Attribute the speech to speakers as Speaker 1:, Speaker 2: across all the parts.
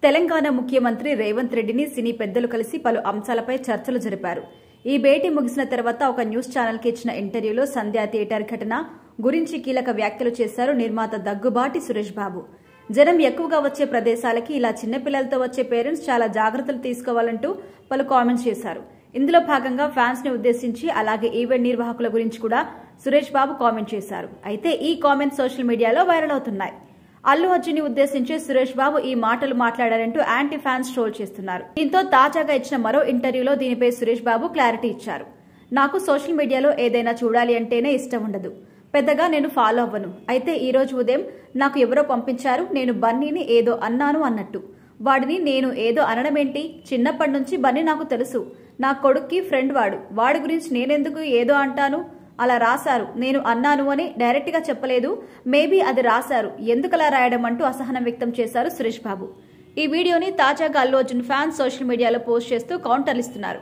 Speaker 1: తెలంగాణ ముఖ్యమంత్రి రేవంత్ రెడ్డిని సినీ పెద్దలు కలిసి పలు అంశాలపై చర్చలు జరిపారు. ఈ భేటీ ముగిసిన తర్వాత ఒక న్యూస్ ఛానల్ కి ఇచ్చిన ఇంటర్వ్యూలో సంధ్యా థియేటర్ ఘటన గురించి కీలక వ్యాఖ్యలు చేశారు నిర్మాత దగ్గుబాటి సురేష్ బాబు. జనం ఎక్కువగా వచ్చే ప్రదేశాలకి ఇలా చిన్నపిల్లలతో వచ్చే పేరెంట్స్ చాలా జాగ్రత్తలు తీసుకోవాలంటూ పలు కామెంట్స్ చేశారు. ఇందులో భాగంగా ఫ్యాన్స్ ని ఉద్దేశించి అలాగే ఈవెంట్ నిర్వాహకుల గురించి కూడా సురేష్ బాబు కామెంట్ చేశారు. అయితే ఈ కామెంట్స్ సోషల్ మీడియాలో వైరల్ అవుతున్నాయి. అల్లు అర్జున్ ని ఉద్దేశించి సురేష్ బాబు ఈ మాటలు మాట్లాడారంటూ యాంటీ ఫ్యాన్స్ ట్రోల్ చేస్తున్నారు. దీంతో తాజాగా ఇచ్చిన మరో ఇంటర్వ్యూలో దీనిపై సురేష్ బాబు క్లారిటీ ఇచ్చారు. నాకు సోషల్ మీడియాలో ఏదైనా చూడాలి అంటేనే ఇష్టం ఉండదు. పెద్దగా నేను ఫాలో అవ్వను. అయితే ఈ రోజు ఉదయం నాకు ఎవరో పంపించారు, నేను బన్నీని ఏదో అన్నాను అన్నట్టు. వాడిని నేను ఏదో అనడమేంటి? చిన్నప్పటి నుంచి బన్నీ నాకు తెలుసు. నా కొడుక్కి ఫ్రెండ్ వాడి గురించి నేనెందుకు ఏదో అంటాను? అలా రాశారు, నేను అన్నాను అని డైరెక్ట్ గా చెప్పలేదు. మేబీ అది రాశారు, ఎందుకలా రాయడం అంటూ అసహనం వ్యక్తం చేశారు సురేష్ బాబు. ఈ వీడియోని తాజాగా అల్లు అర్జున్ ఫ్యాన్స్ సోషల్ మీడియాలో పోస్ట్ చేస్తూ కౌంటర్లు ఇస్తున్నారు.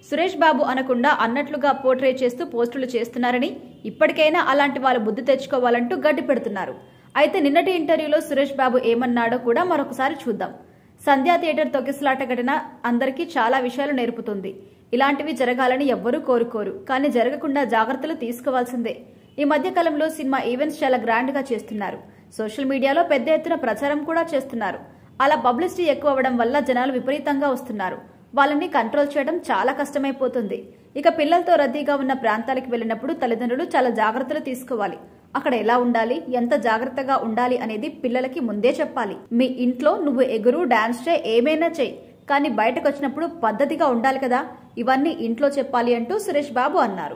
Speaker 1: సురేష్ బాబు అనకుండా అన్నట్లుగా పోర్ట్రే చేస్తూ పోస్టులు చేస్తున్నారని, ఇప్పటికైనా అలాంటి వాళ్ళు బుద్ధి తెచ్చుకోవాలంటూ గడ్డి పెడుతున్నారు. అయితే నిన్నటి ఇంటర్వ్యూలో సురేష్ బాబు ఏమన్నాడో కూడా మరొకసారి చూద్దాం. సంధ్యా థియేటర్ తొక్కిసలాట ఘటన అందరికీ చాలా విషయాలు నేర్పుతుంది. ఇలాంటివి జరగాలని ఎవ్వరూ కోరుకోరు, కానీ జరగకుండా జాగ్రత్తలు తీసుకోవాల్సిందే. ఈ మధ్య కాలంలో సినిమా ఈవెంట్స్ చాలా గ్రాండ్ గా చేస్తున్నారు. సోషల్ మీడియాలో పెద్ద ఎత్తున ప్రచారం కూడా చేస్తున్నారు. అలా పబ్లిసిటీ ఎక్కువ అవడం వల్ల జనాలు విపరీతంగా వస్తున్నారు. వాళ్ళని కంట్రోల్ చేయడం చాలా కష్టమైపోతుంది. ఇక పిల్లలతో రద్దీగా ఉన్న ప్రాంతాలకు వెళ్లినప్పుడు తల్లిదండ్రులు చాలా జాగ్రత్తలు తీసుకోవాలి. అక్కడ ఎలా ఉండాలి, ఎంత జాగ్రత్తగా ఉండాలి అనేది పిల్లలకి ముందే చెప్పాలి. మీ ఇంట్లో నువ్వు ఎగురు, డాన్స్ చేయి, ఏమైనా చేయి, కానీ బయటకు వచ్చినప్పుడు పద్ధతిగా ఉండాలి కదా, ఇవన్నీ ఇంట్లో చెప్పాలి అంటూ సురేష్ బాబు అన్నారు.